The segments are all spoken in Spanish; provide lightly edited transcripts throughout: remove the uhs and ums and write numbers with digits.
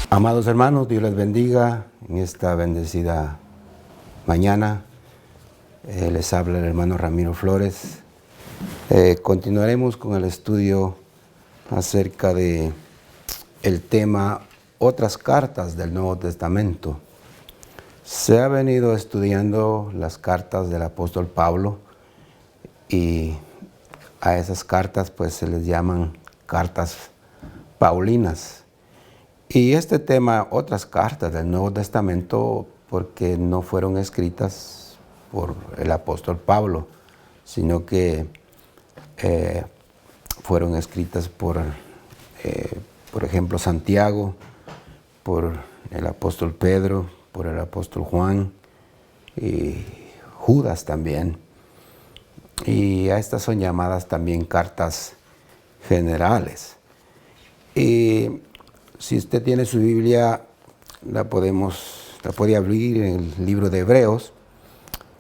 Amados hermanos, Dios les bendiga en esta bendecida mañana. Les habla el hermano Ramiro Flores. Continuaremos con el estudio acerca de el tema otras cartas del Nuevo Testamento. Se ha venido estudiando las cartas del apóstol Pablo y a esas cartas pues se les llaman cartas paulinas. Y este tema, otras cartas del Nuevo Testamento, porque no fueron escritas por el apóstol Pablo, sino que fueron escritas por ejemplo, Santiago, por el apóstol Pedro, por el apóstol Juan y Judas también. Y a estas son llamadas también cartas generales. Y si usted tiene su Biblia, la puede abrir en el libro de Hebreos,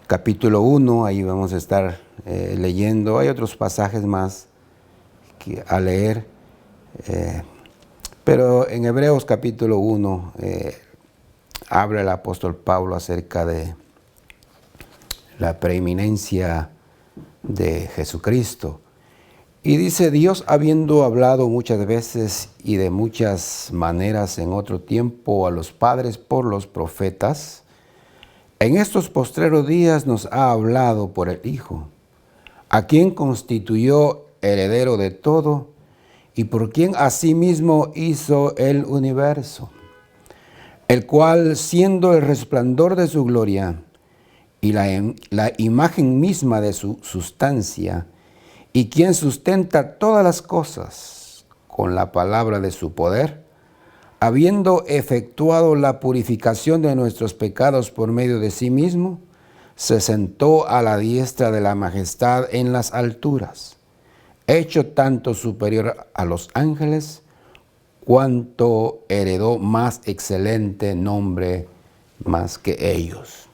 capítulo 1, ahí vamos a estar leyendo. Hay otros pasajes más a leer, pero en Hebreos capítulo 1 habla el apóstol Pablo acerca de la preeminencia de Jesucristo. Y dice: Dios, habiendo hablado muchas veces y de muchas maneras en otro tiempo a los padres por los profetas, en estos postreros días nos ha hablado por el Hijo, a quien constituyó heredero de todo y por quien asimismo hizo el universo, el cual, siendo el resplandor de su gloria y la imagen misma de su sustancia, y quien sustenta todas las cosas con la palabra de su poder, habiendo efectuado la purificación de nuestros pecados por medio de sí mismo, se sentó a la diestra de la majestad en las alturas, hecho tanto superior a los ángeles, cuanto heredó más excelente nombre más que ellos.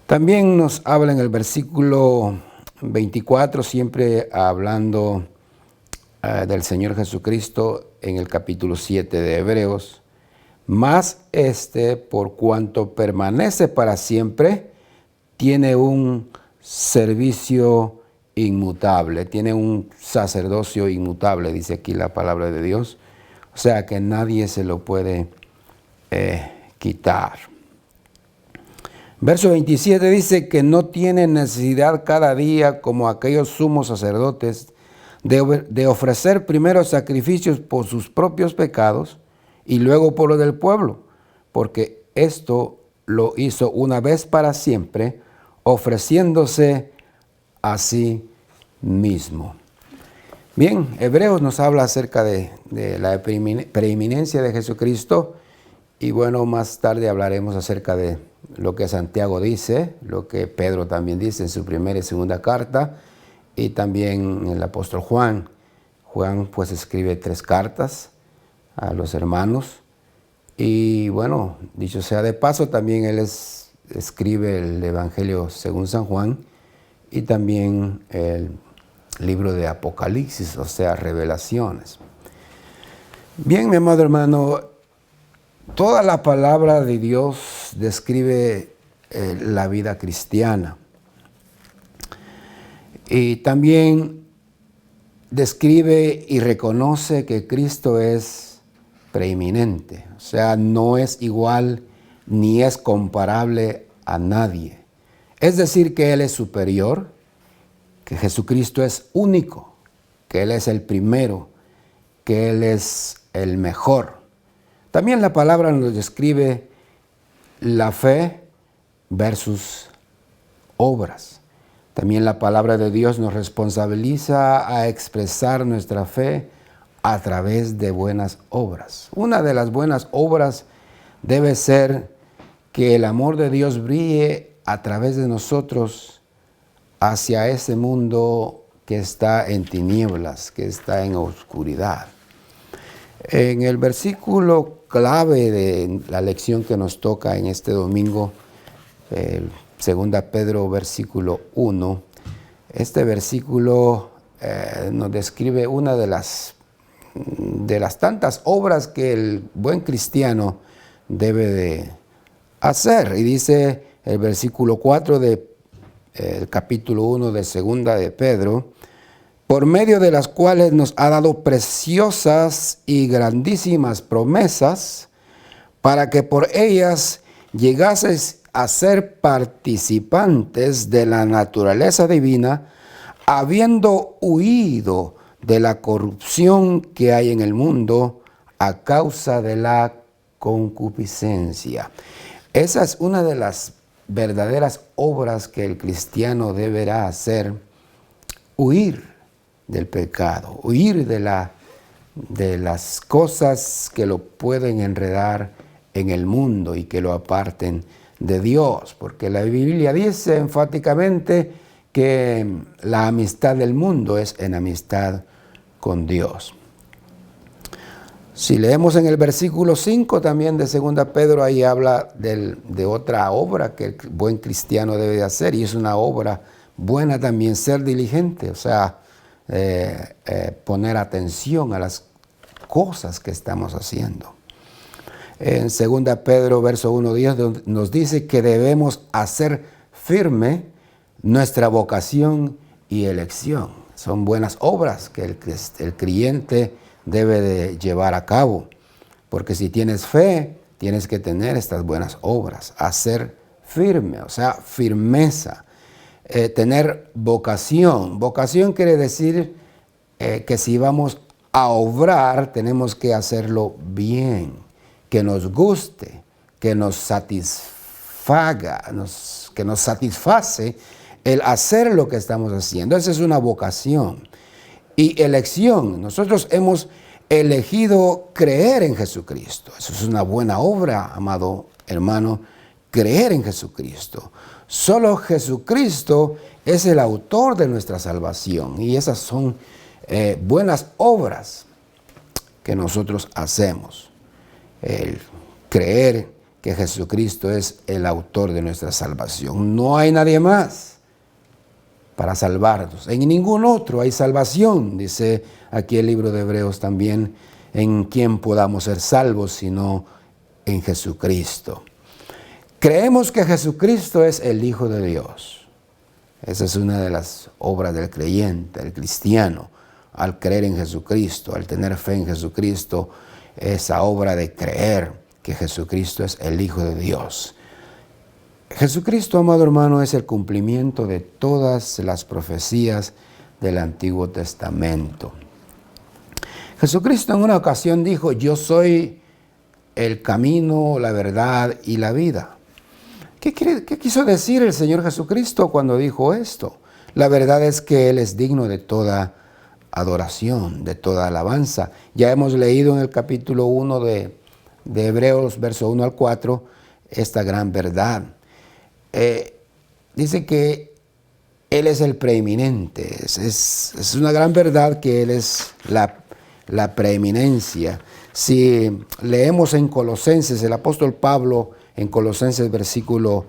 También nos habla en el versículo 24, siempre hablando del Señor Jesucristo, en el capítulo 7 de Hebreos: mas por cuanto permanece para siempre, tiene un servicio inmutable, tiene un sacerdocio inmutable, dice aquí la palabra de Dios. O sea que nadie se lo puede quitar. Verso 27 dice que no tiene necesidad cada día, como aquellos sumos sacerdotes, de ofrecer primero sacrificios por sus propios pecados y luego por los del pueblo, porque esto lo hizo una vez para siempre, ofreciéndose a sí mismo. Bien, Hebreos nos habla acerca de la preeminencia de Jesucristo, y bueno, más tarde hablaremos acerca de lo que Santiago dice, lo que Pedro también dice en su primera y segunda carta, y también el apóstol Juan. Juan pues escribe 3 cartas a los hermanos, y bueno, dicho sea de paso, también él escribe el Evangelio según San Juan y también el libro de Apocalipsis, o sea, revelaciones. Bien, mi amado hermano, toda la palabra de Dios describe la vida cristiana, y también describe y reconoce que Cristo es preeminente, o sea, no es igual ni es comparable a nadie. Es decir, que Él es superior, que Jesucristo es único, que Él es el primero, que Él es el mejor. También la palabra nos describe la fe versus obras. También la palabra de Dios nos responsabiliza a expresar nuestra fe a través de buenas obras. Una de las buenas obras debe ser que el amor de Dios brille a través de nosotros hacia ese mundo que está en tinieblas, que está en oscuridad. En el versículo clave de la lección que nos toca en este domingo, segunda Pedro versículo 1, este versículo nos describe una de las de las tantas obras que el buen cristiano debe de hacer. Y dice el versículo 4 del capítulo 1 de segunda de Pedro, por medio de las cuales nos ha dado preciosas y grandísimas promesas, para que por ellas llegases a ser participantes de la naturaleza divina, habiendo huido de la corrupción que hay en el mundo a causa de la concupiscencia. Esa es una de las verdaderas obras que el cristiano deberá hacer: huir del pecado, huir de las cosas que lo pueden enredar en el mundo y que lo aparten de Dios, porque la Biblia dice enfáticamente que la amistad del mundo es enemistad con Dios. Si leemos en el versículo 5 también de 2 Pedro, ahí habla de otra obra que el buen cristiano debe de hacer, y es una obra buena también: ser diligente, o sea, poner atención a las cosas que estamos haciendo. En 2 Pedro, verso 1-10, nos dice que debemos hacer firme nuestra vocación y elección. Son buenas obras que el creyente debe de llevar a cabo, porque si tienes fe, tienes que tener estas buenas obras. Hacer firme, o sea, firmeza. Tener vocación. Vocación quiere decir que si vamos a obrar, tenemos que hacerlo bien, que nos guste, que nos satisfaga, que nos satisface el hacer lo que estamos haciendo. Esa es una vocación. Y elección. Nosotros hemos elegido creer en Jesucristo. Eso es una buena obra, amado hermano, creer en Jesucristo. Solo Jesucristo es el autor de nuestra salvación, y esas son buenas obras que nosotros hacemos. El creer que Jesucristo es el autor de nuestra salvación. No hay nadie más para salvarnos. En ningún otro hay salvación, dice aquí el libro de Hebreos también, en quien podamos ser salvos, sino en Jesucristo. Creemos que Jesucristo es el Hijo de Dios. Esa es una de las obras del creyente, del cristiano. Al creer en Jesucristo, al tener fe en Jesucristo, esa obra de creer que Jesucristo es el Hijo de Dios. Jesucristo, amado hermano, es el cumplimiento de todas las profecías del Antiguo Testamento. Jesucristo en una ocasión dijo: yo soy el camino, la verdad y la vida. ¿Qué quiso decir el Señor Jesucristo cuando dijo esto? La verdad es que Él es digno de toda adoración, de toda alabanza. Ya hemos leído en el capítulo 1 de Hebreos, verso 1-4, esta gran verdad. Dice que Él es el preeminente. Es una gran verdad que Él es la preeminencia. Si leemos en Colosenses, el apóstol Pablo en Colosenses versículo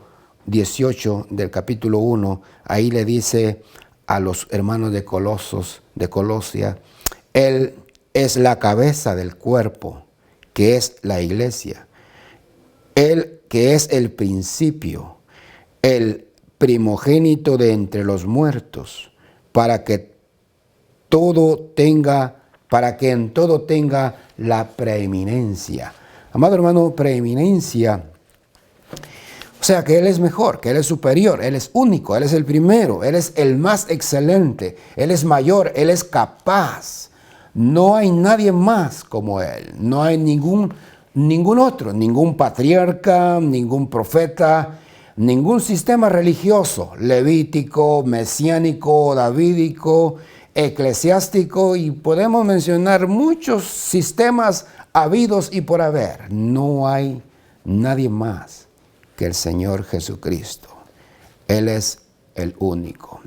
18 del capítulo 1, ahí le dice a los hermanos de Colosia: Él es la cabeza del cuerpo, que es la iglesia. Él que es el principio, el primogénito de entre los muertos, para que en todo tenga la preeminencia. Amado hermano, preeminencia, o sea que Él es mejor, que Él es superior, Él es único, Él es el primero, Él es el más excelente, Él es mayor, Él es capaz. No hay nadie más como Él, no hay ningún otro, ningún patriarca, ningún profeta, ningún sistema religioso, levítico, mesiánico, davídico, eclesiástico, y podemos mencionar muchos sistemas habidos y por haber. No hay nadie más que el Señor Jesucristo. Él es el único.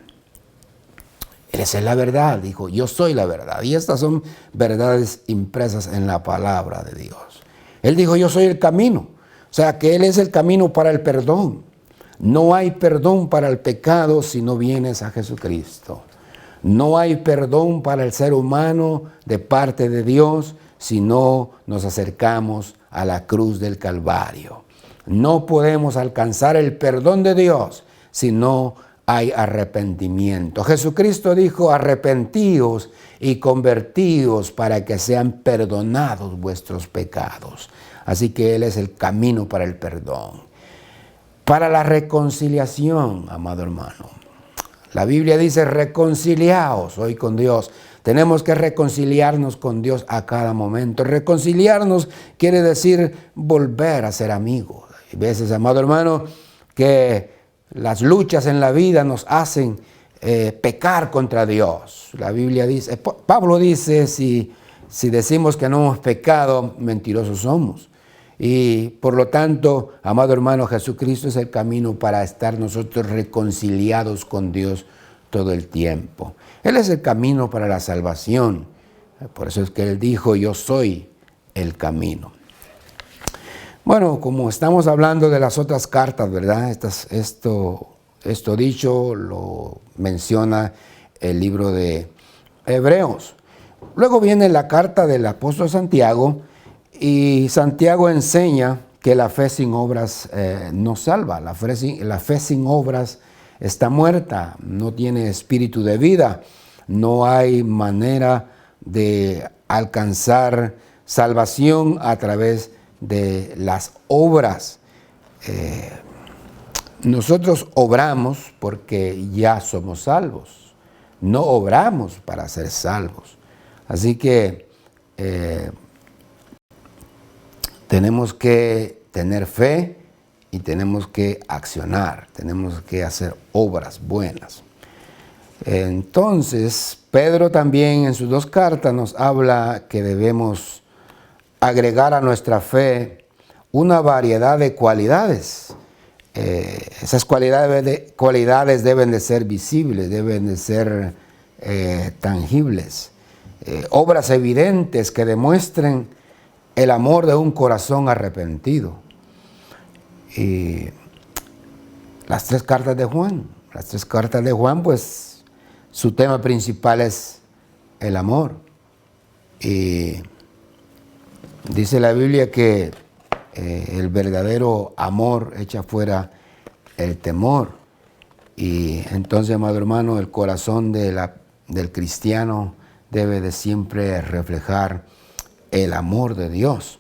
Él es la verdad, dijo: yo soy la verdad. Y estas son verdades impresas en la palabra de Dios. Él dijo: yo soy el camino. O sea que Él es el camino para el perdón. No hay perdón para el pecado si no vienes a Jesucristo. No hay perdón para el ser humano de parte de Dios si no nos acercamos a la cruz del Calvario. No podemos alcanzar el perdón de Dios si no hay arrepentimiento. Jesucristo dijo: arrepentíos y convertíos para que sean perdonados vuestros pecados. Así que Él es el camino para el perdón. Para la reconciliación, amado hermano. La Biblia dice: reconciliaos hoy con Dios. Tenemos que reconciliarnos con Dios a cada momento. Reconciliarnos quiere decir volver a ser amigos. Hay veces, amado hermano, que las luchas en la vida nos hacen pecar contra Dios. La Biblia dice, Pablo dice, si decimos que no hemos pecado, mentirosos somos. Y por lo tanto, amado hermano, Jesucristo es el camino para estar nosotros reconciliados con Dios todo el tiempo. Él es el camino para la salvación. Por eso es que Él dijo: yo soy el camino. Bueno, como estamos hablando de las otras cartas, ¿verdad? Esto dicho lo menciona el libro de Hebreos. Luego viene la carta del apóstol Santiago, y Santiago enseña que la fe sin obras no salva. La fe sin obras está muerta, no tiene espíritu de vida. No hay manera de alcanzar salvación a través de las obras. Nosotros obramos porque ya somos salvos. No obramos para ser salvos. Así que tenemos que tener fe y tenemos que accionar, tenemos que hacer obras buenas. Entonces, Pedro también en sus 2 cartas nos habla que debemos agregar a nuestra fe una variedad de cualidades. Esas cualidades deben de ser visibles, deben de ser tangibles. Obras evidentes que demuestren el amor de un corazón arrepentido. Y las 3 cartas de Juan, pues su tema principal es el amor. Y dice la Biblia que el verdadero amor echa fuera el temor. Y entonces, amado hermano, el corazón del cristiano debe de siempre reflejar el amor de Dios.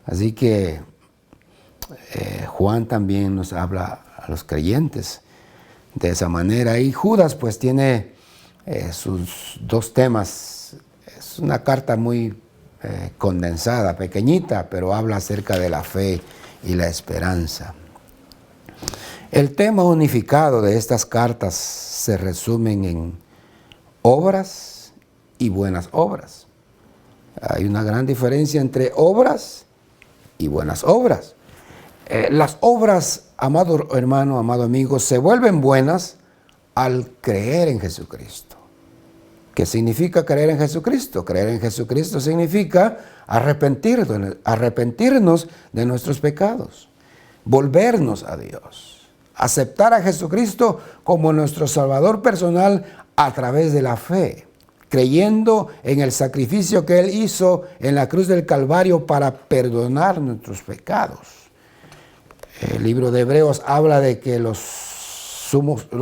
Así que Juan también nos habla a los creyentes de esa manera. Y Judas pues tiene sus 2 temas. Es una carta muy condensada, pequeñita, pero habla acerca de la fe y la esperanza. El tema unificado de estas cartas se resumen en obras y buenas obras. Hay una gran diferencia entre obras y buenas obras. Las obras, amado hermano, amado amigo, se vuelven buenas al creer en Jesucristo. ¿Qué significa creer en Jesucristo? Creer en Jesucristo significa arrepentirnos de nuestros pecados, volvernos a Dios, aceptar a Jesucristo como nuestro Salvador personal a través de la fe, creyendo en el sacrificio que Él hizo en la cruz del Calvario para perdonar nuestros pecados. El libro de Hebreos habla de que los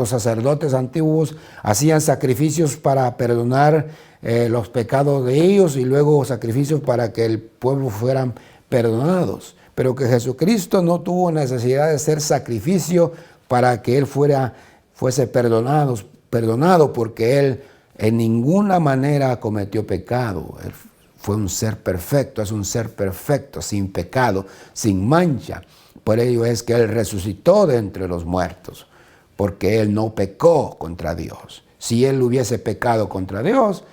sacerdotes antiguos hacían sacrificios para perdonar los pecados de ellos y luego sacrificios para que el pueblo fueran perdonados. Pero que Jesucristo no tuvo necesidad de ser sacrificio para que Él fuese perdonado, porque Él en ninguna manera cometió pecado. Él fue un ser perfecto, es un ser perfecto, sin pecado, sin mancha. Por ello es que Él resucitó de entre los muertos, porque Él no pecó contra Dios. Si Él hubiese pecado contra Dios,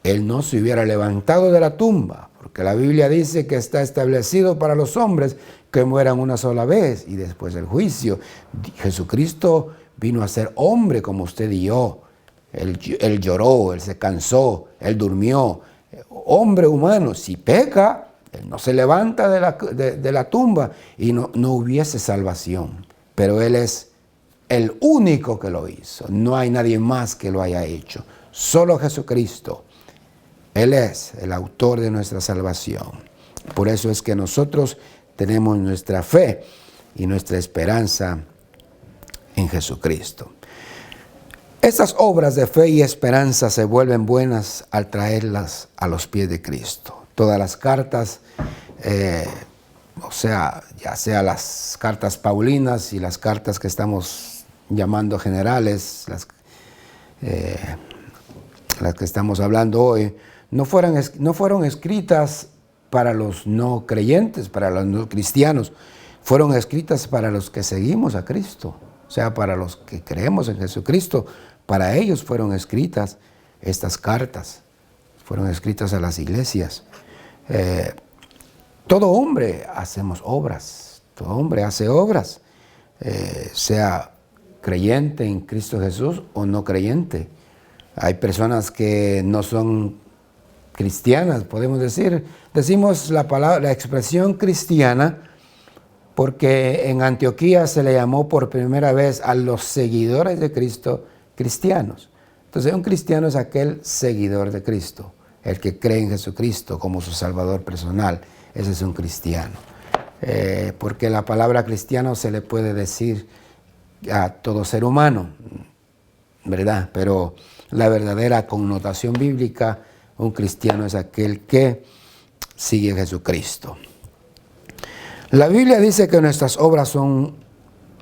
Él no se hubiera levantado de la tumba, porque la Biblia dice que está establecido para los hombres que mueran una sola vez y después del juicio. Jesucristo vino a ser hombre como usted y yo. Él lloró, Él se cansó, Él durmió. Hombre humano, si peca, Él no se levanta de la tumba y no hubiese salvación. Pero Él es el único que lo hizo. No hay nadie más que lo haya hecho. Solo Jesucristo. Él es el autor de nuestra salvación. Por eso es que nosotros tenemos nuestra fe y nuestra esperanza en Jesucristo. Estas obras de fe y esperanza se vuelven buenas al traerlas a los pies de Cristo. Todas las cartas, ya sea las cartas paulinas y las cartas que estamos llamando generales, las que estamos hablando hoy, no fueron escritas para los no creyentes, para los no cristianos, fueron escritas para los que seguimos a Cristo, o sea, para los que creemos en Jesucristo. Para ellos fueron escritas estas cartas, fueron escritas a las iglesias. Todo hombre hacemos obras, todo hombre hace obras, sea creyente en Cristo Jesús o no creyente. Hay personas que no son cristianas, podemos decir. Decimos la expresión cristiana porque en Antioquía se le llamó por primera vez a los seguidores de Cristo cristianos. Entonces un cristiano es aquel seguidor de Cristo, el que cree en Jesucristo como su Salvador personal. Ese es un cristiano. Porque la palabra cristiano se le puede decir a todo ser humano, ¿verdad? Pero la verdadera connotación bíblica, un cristiano es aquel que sigue a Jesucristo. La Biblia dice que nuestras obras son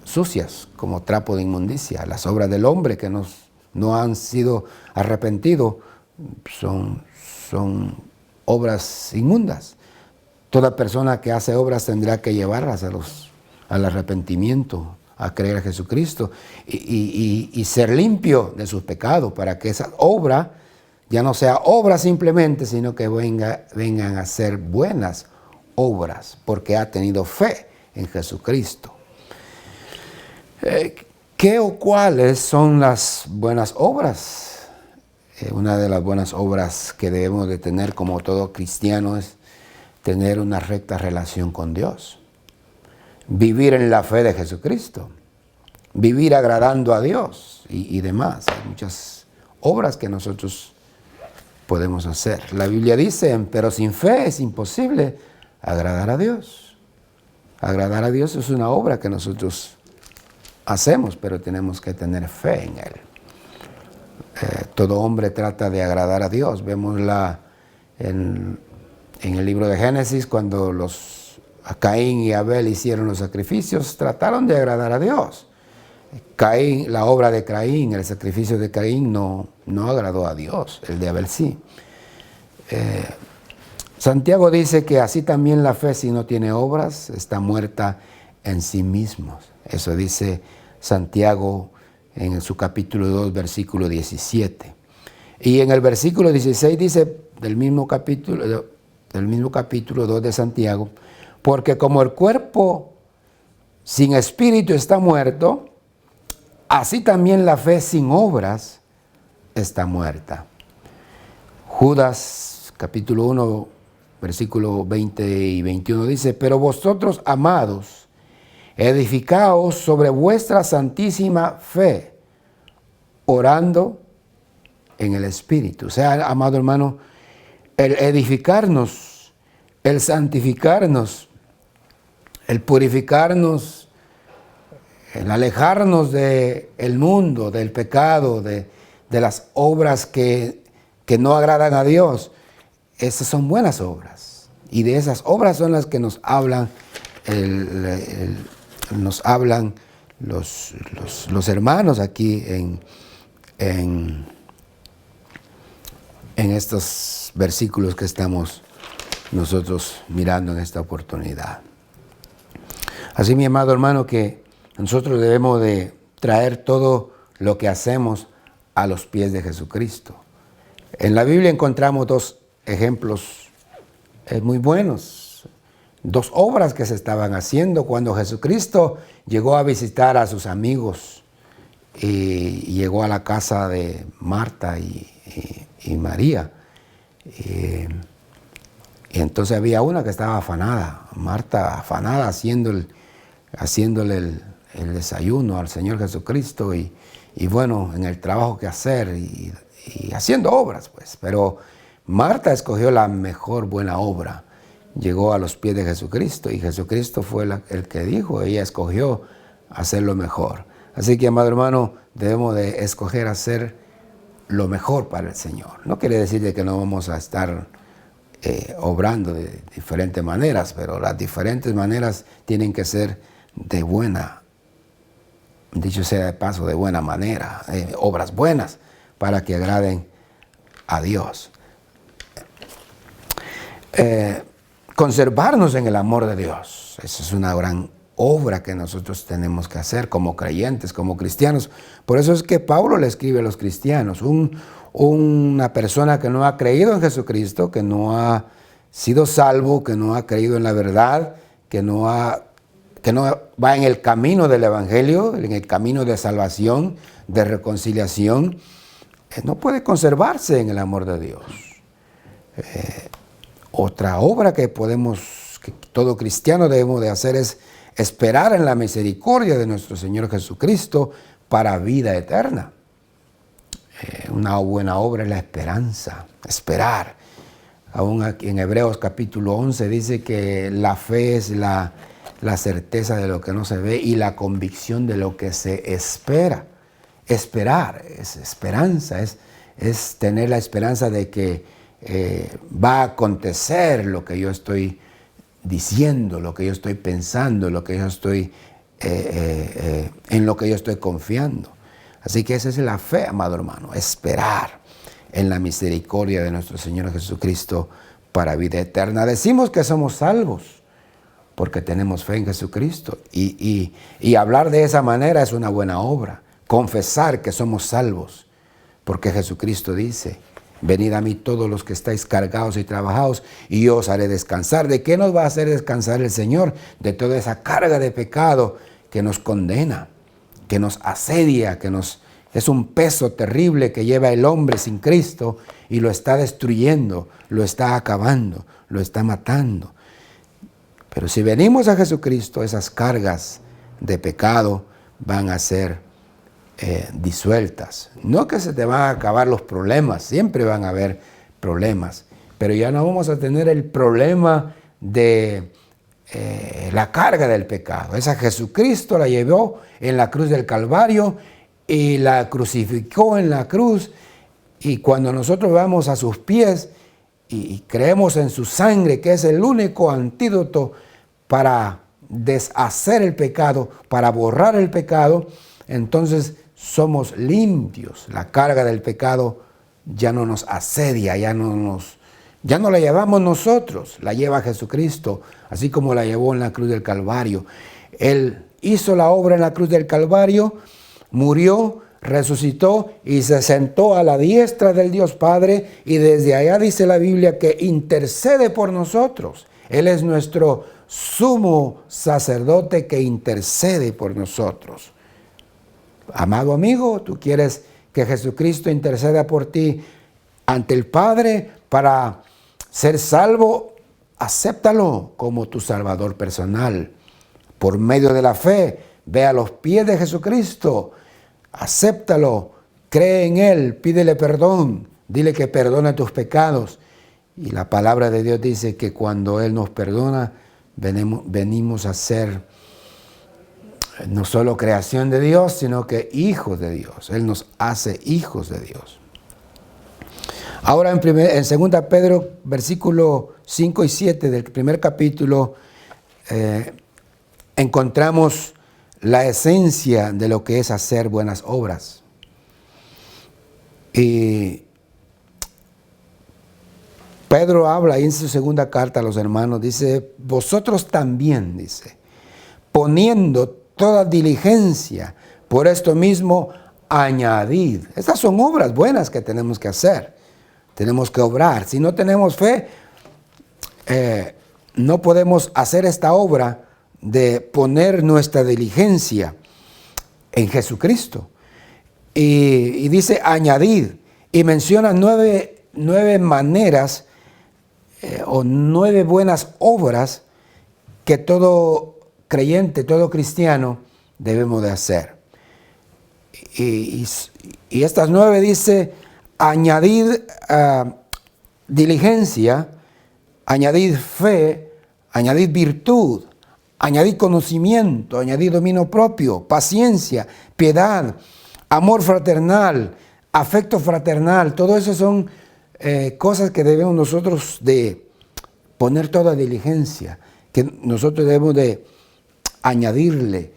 sucias, como trapo de inmundicia. Las obras del hombre que no han sido arrepentidos son obras inmundas. Toda persona que hace obras tendrá que llevarlas al arrepentimiento, a creer a Jesucristo y ser limpio de sus pecados, para que esa obra ya no sea obra simplemente, sino que vengan a ser buenas obras, porque ha tenido fe en Jesucristo. ¿Qué o cuáles son las buenas obras? Una de las buenas obras que debemos de tener como todo cristiano es tener una recta relación con Dios. Vivir en la fe de Jesucristo. Vivir agradando a Dios y demás. Hay muchas obras que nosotros podemos hacer. La Biblia dice, pero sin fe es imposible agradar a Dios. Agradar a Dios es una obra que nosotros hacemos, pero tenemos que tener fe en Él. Todo hombre trata de agradar a Dios. Vemos en el libro de Génesis, cuando Caín y Abel hicieron los sacrificios, trataron de agradar a Dios. La obra de Caín, el sacrificio de Caín no agradó a Dios, el de Abel sí. Santiago dice que así también la fe, si no tiene obras, está muerta en sí mismos. Eso dice Santiago en su capítulo 2, versículo 17. Y en el versículo 16 dice, del mismo capítulo 2 de Santiago, porque como el cuerpo sin espíritu está muerto, así también la fe sin obras está muerta. Judas capítulo 1, versículo 20 y 21 dice, pero vosotros, amados, edificaos sobre vuestra santísima fe, orando en el Espíritu. O sea, amado hermano, el edificarnos, el santificarnos, el purificarnos, el alejarnos del mundo, del pecado, de las obras que no agradan a Dios, esas son buenas obras. Y de esas obras son las que nos hablan los hermanos aquí en estos versículos que estamos nosotros mirando en esta oportunidad. Así, mi amado hermano, que nosotros debemos de traer todo lo que hacemos a los pies de Jesucristo. En la Biblia encontramos dos ejemplos muy buenos, dos obras que se estaban haciendo cuando Jesucristo llegó a visitar a sus amigos y llegó a la casa de Marta y María. Y entonces había una que estaba afanada, Marta afanada haciéndole el desayuno al Señor Jesucristo y bueno, en el trabajo que hacer y y haciendo obras, pues. Pero Marta escogió la mejor buena obra. Llegó a los pies de Jesucristo y Jesucristo fue el que dijo, ella escogió hacer lo mejor. Así que, amado hermano, debemos de escoger hacer lo mejor para el Señor. No quiere decir de que no vamos a estar obrando de diferentes maneras, pero las diferentes maneras tienen que ser de buena, dicho sea de paso, de buena manera, obras buenas para que agraden a Dios. Conservarnos en el amor de Dios, esa es una gran obra que nosotros tenemos que hacer como creyentes, como cristianos. Por eso es que Pablo le escribe a los cristianos, una persona que no ha creído en Jesucristo, que no ha sido salvo, que no ha creído en la verdad, que no va en el camino del Evangelio, en el camino de salvación, de reconciliación, no puede conservarse en el amor de Dios. Otra obra que todo cristiano debemos de hacer es esperar en la misericordia de nuestro Señor Jesucristo para vida eterna. Una buena obra es la esperanza, esperar. Aún aquí en Hebreos capítulo 11 dice que la fe es la certeza de lo que no se ve y la convicción de lo que se espera. Esperar es esperanza, es tener la esperanza de que va a acontecer lo que yo estoy diciendo, lo que yo estoy pensando, lo que yo estoy en lo que yo estoy confiando. Así que esa es la fe, amado hermano, esperar en la misericordia de nuestro Señor Jesucristo para vida eterna. Decimos que somos salvos porque tenemos fe en Jesucristo y hablar de esa manera es una buena obra. Confesar que somos salvos porque Jesucristo dice: venid a mí todos los que estáis cargados y trabajados y yo os haré descansar. ¿De qué nos va a hacer descansar el Señor? De toda esa carga de pecado que nos condena, que nos asedia, es un peso terrible que lleva el hombre sin Cristo y lo está destruyendo, lo está acabando, lo está matando. Pero si venimos a Jesucristo, esas cargas de pecado van a ser disueltas. No que se te van a acabar los problemas, siempre van a haber problemas, pero ya no vamos a tener el problema de la carga del pecado. Esa Jesucristo la llevó en la cruz del Calvario y la crucificó en la cruz, y cuando nosotros vamos a sus pies y creemos en su sangre, que es el único antídoto para deshacer el pecado, para borrar el pecado, entonces somos limpios. La carga del pecado ya no nos asedia, ya no la llevamos nosotros, la lleva Jesucristo, así como la llevó en la cruz del Calvario. Él hizo la obra en la cruz del Calvario, murió, resucitó y se sentó a la diestra del Dios Padre, y desde allá dice la Biblia que intercede por nosotros. Él es nuestro sumo sacerdote que intercede por nosotros. Amado amigo, ¿tú quieres que Jesucristo interceda por ti ante el Padre para ser salvo? Acéptalo como tu Salvador personal. Por medio de la fe, ve a los pies de Jesucristo, acéptalo, cree en Él, pídele perdón, dile que perdone tus pecados. Y la palabra de Dios dice que cuando Él nos perdona, venimos a ser no solo creación de Dios, sino que hijos de Dios. Él nos hace hijos de Dios. Ahora en 2 Pedro, versículo 5 y 7 del primer capítulo, encontramos la esencia de lo que es hacer buenas obras. Y Pedro habla ahí en su segunda carta a los hermanos, dice: vosotros también, dice, poniendo toda diligencia, por esto mismo añadid. Estas son obras buenas que tenemos que hacer. Tenemos que obrar. Si no tenemos fe, no podemos hacer esta obra de poner nuestra diligencia en Jesucristo. Y dice añadid, y menciona nueve maneras o 9 buenas obras que todo creyente, todo cristiano debemos de hacer. Y estas 9 dice: añadid diligencia, añadid fe, añadid virtud, añadid conocimiento, añadid dominio propio, paciencia, piedad, amor fraternal, afecto fraternal. Todo eso son cosas que debemos nosotros de poner toda diligencia, que nosotros debemos de añadirle.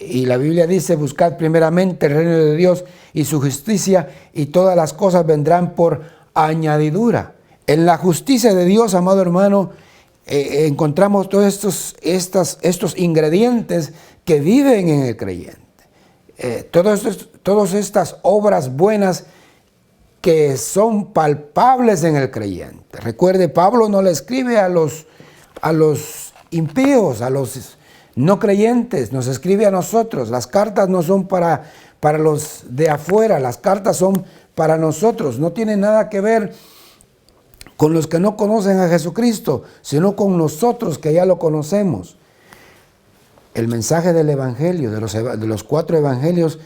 Y la Biblia dice, buscad primeramente el reino de Dios y su justicia, y todas las cosas vendrán por añadidura. En la justicia de Dios, amado hermano, encontramos todos estos ingredientes que viven en el creyente. Todas estas obras buenas que son palpables en el creyente. Recuerde, Pablo no le escribe a los impíos, a los no creyentes, nos escribe a nosotros. Las cartas no son para los de afuera, las cartas son para nosotros. No tiene nada que ver con los que no conocen a Jesucristo, sino con nosotros que ya lo conocemos. El mensaje del Evangelio, de los 4 evangelios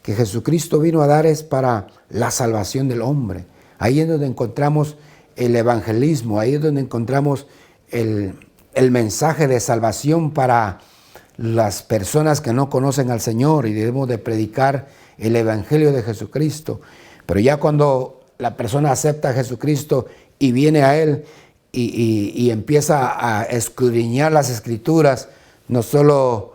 que Jesucristo vino a dar, es para la salvación del hombre. Ahí es donde encontramos el evangelismo, ahí es donde encontramos el mensaje de salvación para las personas que no conocen al Señor, y debemos de predicar el Evangelio de Jesucristo. Pero ya cuando la persona acepta a Jesucristo y viene a Él y empieza a escudriñar las Escrituras, no solo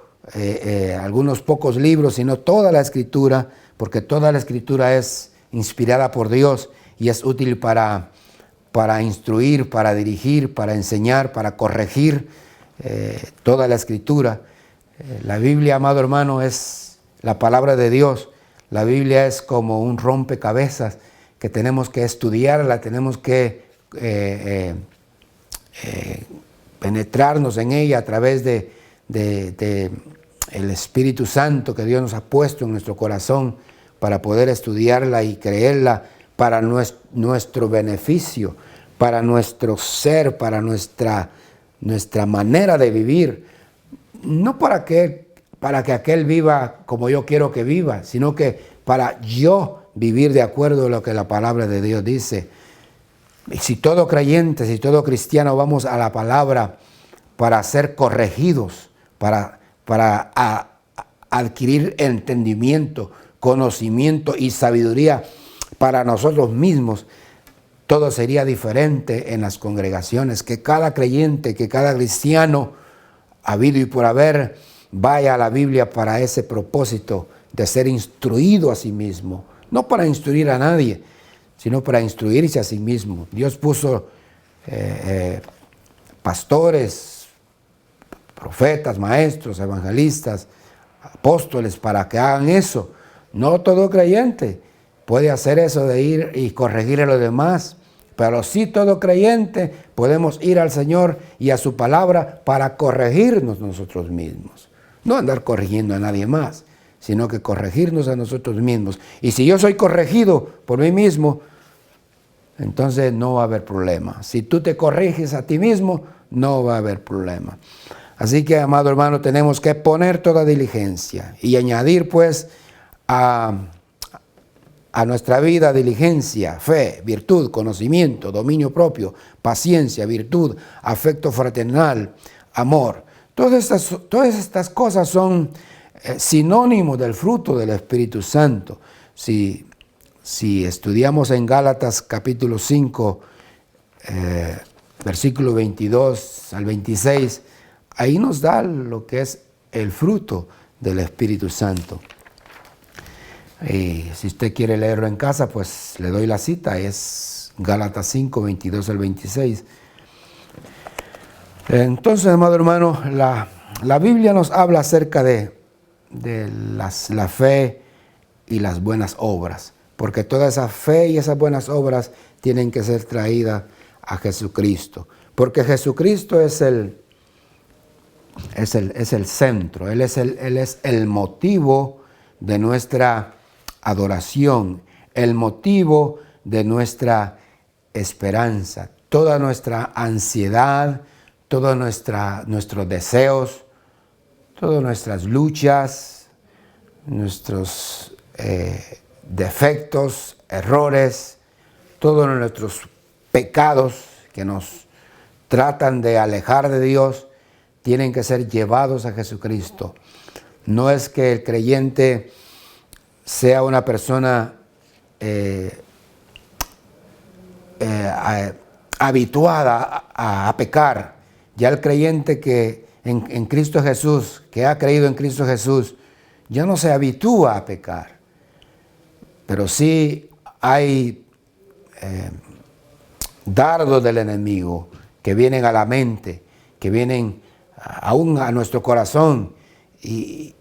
algunos pocos libros, sino toda la Escritura, porque toda la Escritura es inspirada por Dios y es útil para instruir, para dirigir, para enseñar, para corregir, toda la Escritura. La Biblia, amado hermano, es la palabra de Dios. La Biblia es como un rompecabezas que tenemos que estudiarla, tenemos que penetrarnos en ella a través de el Espíritu Santo que Dios nos ha puesto en nuestro corazón para poder estudiarla y creerla para nuestro beneficio, para nuestro ser, para nuestra manera de vivir. No para que aquel viva como yo quiero que viva, sino que para yo vivir de acuerdo a lo que la palabra de Dios dice. Y si todo creyente, si todo cristiano vamos a la palabra para ser corregidos, para adquirir entendimiento, conocimiento y sabiduría para nosotros mismos, todo sería diferente en las congregaciones. Que cada creyente, que cada cristiano, habido y por haber, vaya a la Biblia para ese propósito de ser instruido a sí mismo. No para instruir a nadie, sino para instruirse a sí mismo. Dios puso pastores, profetas, maestros, evangelistas, apóstoles para que hagan eso. No todo creyente puede hacer eso de ir y corregir a los demás, pero sí todo creyente podemos ir al Señor y a su palabra para corregirnos nosotros mismos. No andar corrigiendo a nadie más, sino que corregirnos a nosotros mismos. Y si yo soy corregido por mí mismo, entonces no va a haber problema. Si tú te corriges a ti mismo, no va a haber problema. Así que, amado hermano, tenemos que poner toda diligencia y añadir pues a nuestra vida diligencia, fe, virtud, conocimiento, dominio propio, paciencia, virtud, afecto fraternal, amor. Todas estas cosas son sinónimos del fruto del Espíritu Santo. Si estudiamos en Gálatas capítulo 5, versículo 22 al 26, ahí nos da lo que es el fruto del Espíritu Santo. Y si usted quiere leerlo en casa, pues le doy la cita, es Gálatas 5, 22 al 26. Entonces, amado hermano, la Biblia nos habla acerca de la fe y las buenas obras, porque toda esa fe y esas buenas obras tienen que ser traídas a Jesucristo, porque Jesucristo es el centro, Él es el motivo de nuestra adoración, el motivo de nuestra esperanza, toda nuestra ansiedad, todos nuestros deseos, todas nuestras luchas, nuestros defectos, errores, todos nuestros pecados que nos tratan de alejar de Dios, tienen que ser llevados a Jesucristo. No es que el creyente sea una persona habituada a pecar. Ya el creyente que en Cristo Jesús, que ha creído en Cristo Jesús, ya no se habitúa a pecar. Pero sí hay dardos del enemigo que vienen a la mente, que vienen aún a nuestro corazón, y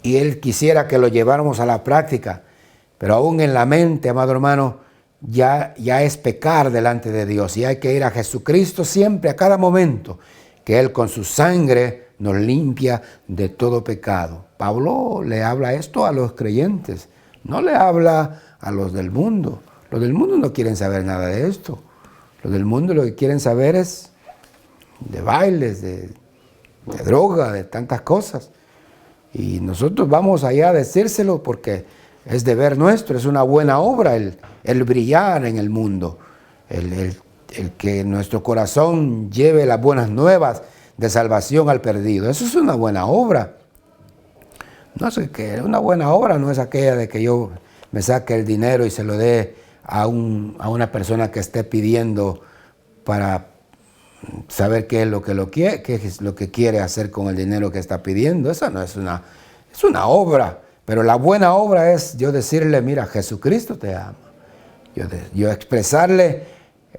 Él quisiera que lo lleváramos a la práctica, pero aún en la mente, amado hermano, ya es pecar delante de Dios, y hay que ir a Jesucristo siempre, a cada momento, que Él con su sangre nos limpia de todo pecado. Pablo le habla esto a los creyentes, no le habla a los del mundo. Los del mundo no quieren saber nada de esto. Los del mundo lo que quieren saber es de bailes, de droga, de tantas cosas. Y nosotros vamos allá a decírselo porque es deber nuestro, es una buena obra el brillar en el mundo, el que nuestro corazón lleve las buenas nuevas de salvación al perdido. Eso es una buena obra. No sé qué, una buena obra no es aquella de que yo me saque el dinero y se lo dé a una persona que esté pidiendo para saber qué es lo que quiere hacer con el dinero que está pidiendo. Esa no es una obra. Pero la buena obra es yo decirle, mira, Jesucristo te ama. Yo expresarle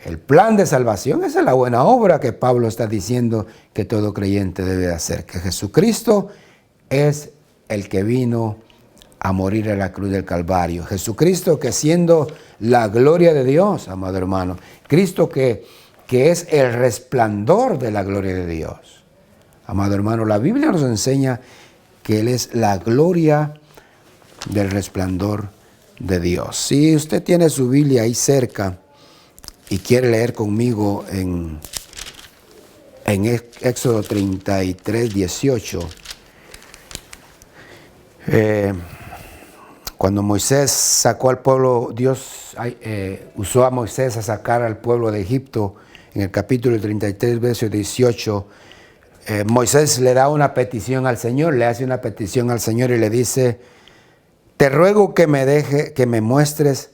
el plan de salvación. Esa es la buena obra que Pablo está diciendo que todo creyente debe hacer. Que Jesucristo es el que vino a morir en la cruz del Calvario. Jesucristo que siendo la gloria de Dios, amado hermano. Cristo que es el resplandor de la gloria de Dios. Amado hermano, la Biblia nos enseña que Él es la gloria del resplandor de Dios. Si usted tiene su Biblia ahí cerca y quiere leer conmigo en Éxodo 33, 18, cuando Moisés sacó al pueblo, Dios usó a Moisés a sacar al pueblo de Egipto, en el capítulo 33, verso 18, Moisés le da una petición al Señor, le hace una petición al Señor y le dice, te ruego que me muestres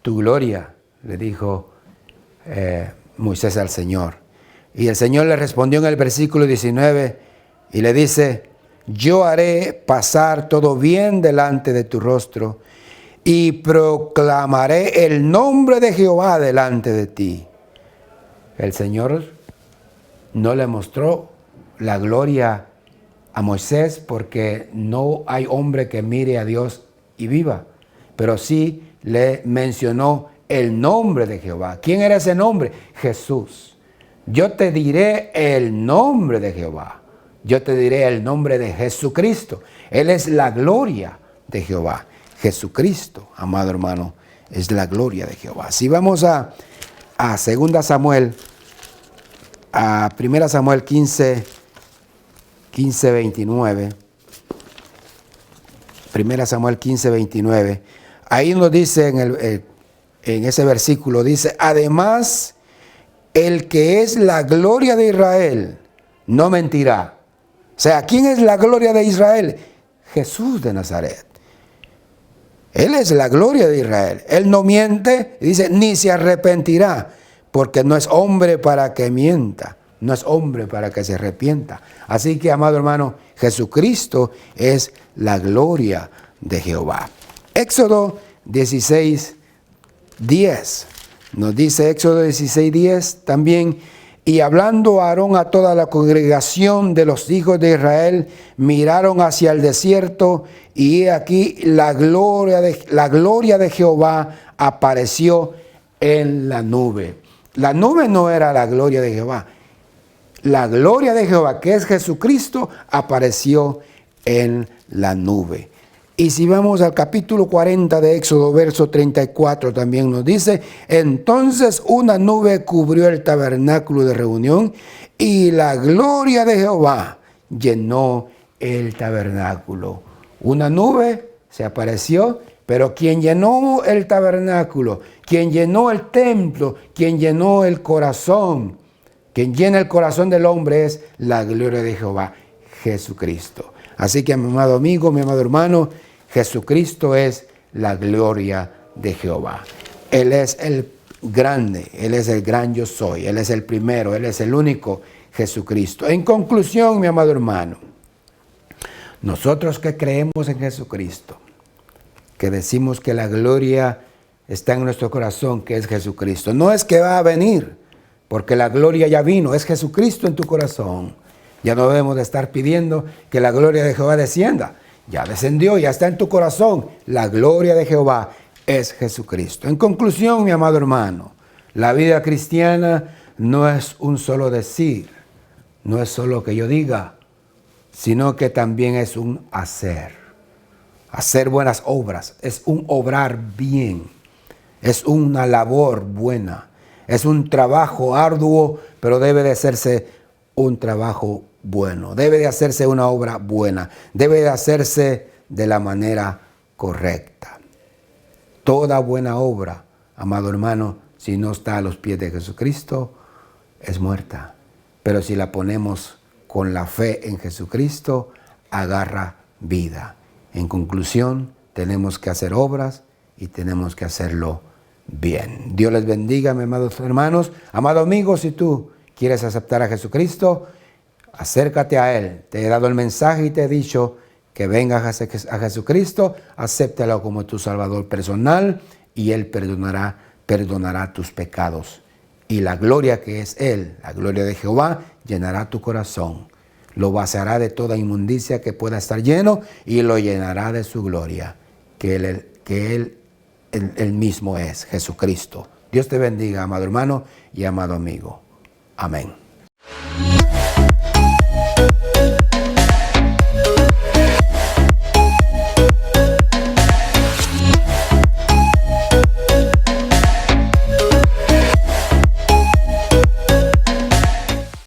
tu gloria, le dijo Moisés al Señor. Y el Señor le respondió en el versículo 19 y le dice, yo haré pasar todo bien delante de tu rostro y proclamaré el nombre de Jehová delante de ti. El Señor no le mostró la gloria a Moisés porque no hay hombre que mire a Dios y viva, pero sí le mencionó el nombre de Jehová. ¿Quién era ese nombre? Jesús. Yo te diré el nombre de Jehová. Yo te diré el nombre de Jesucristo. Él es la gloria de Jehová. Jesucristo, amado hermano, es la gloria de Jehová. Si vamos a 2 Samuel, a 1 Samuel 15, 29. 1 Samuel 15, 29. Ahí nos dice en ese versículo, dice, además, el que es la gloria de Israel no mentirá. O sea, ¿quién es la gloria de Israel? Jesús de Nazaret. Él es la gloria de Israel. Él no miente, dice, ni se arrepentirá, porque no es hombre para que mienta, no es hombre para que se arrepienta. Así que, amado hermano, Jesucristo es la gloria de Jehová. Éxodo 16, 10. Nos dice Éxodo 16, 10 también, y hablando Aarón a toda la congregación de los hijos de Israel, miraron hacia el desierto, y he aquí la gloria de Jehová apareció en la nube. La nube no era la gloria de Jehová. La gloria de Jehová, que es Jesucristo, apareció en la nube. Y si vamos al capítulo 40 de Éxodo, verso 34, también nos dice, entonces una nube cubrió el tabernáculo de reunión y la gloria de Jehová llenó el tabernáculo. Una nube se apareció, Pero quien llenó el tabernáculo, quien llenó el templo, quien llenó el corazón, quien llena el corazón del hombre es la gloria de Jehová, Jesucristo. Así que, mi amado amigo, mi amado hermano, Jesucristo es la gloria de Jehová. Él es el grande, Él es el gran yo soy, Él es el primero, Él es el único, Jesucristo. En conclusión, mi amado hermano, nosotros que creemos en Jesucristo, que decimos que la gloria está en nuestro corazón, que es Jesucristo. No es que va a venir, porque la gloria ya vino, es Jesucristo en tu corazón. Ya no debemos de estar pidiendo que la gloria de Jehová descienda. Ya descendió, ya está en tu corazón. La gloria de Jehová es Jesucristo. En conclusión, mi amado hermano, la vida cristiana no es un solo decir, no es solo que yo diga, sino que también es un hacer. Hacer buenas obras, es un obrar bien, es una labor buena, es un trabajo arduo, pero debe de hacerse un trabajo bueno, debe de hacerse una obra buena, debe de hacerse de la manera correcta. Toda buena obra, amado hermano, si no está a los pies de Jesucristo, es muerta. Pero si la ponemos con la fe en Jesucristo, agarra vida. En conclusión, tenemos que hacer obras y tenemos que hacerlo bien. Dios les bendiga, mis amados hermanos. Amado amigo, si tú quieres aceptar a Jesucristo, acércate a Él. Te he dado el mensaje y te he dicho que vengas a Jesucristo, acéptalo como tu Salvador personal y Él perdonará tus pecados. Y la gloria que es Él, la gloria de Jehová, llenará tu corazón. Lo vaciará de toda inmundicia que pueda estar lleno y lo llenará de su gloria, que Él mismo es, Jesucristo. Dios te bendiga, amado hermano y amado amigo. Amén.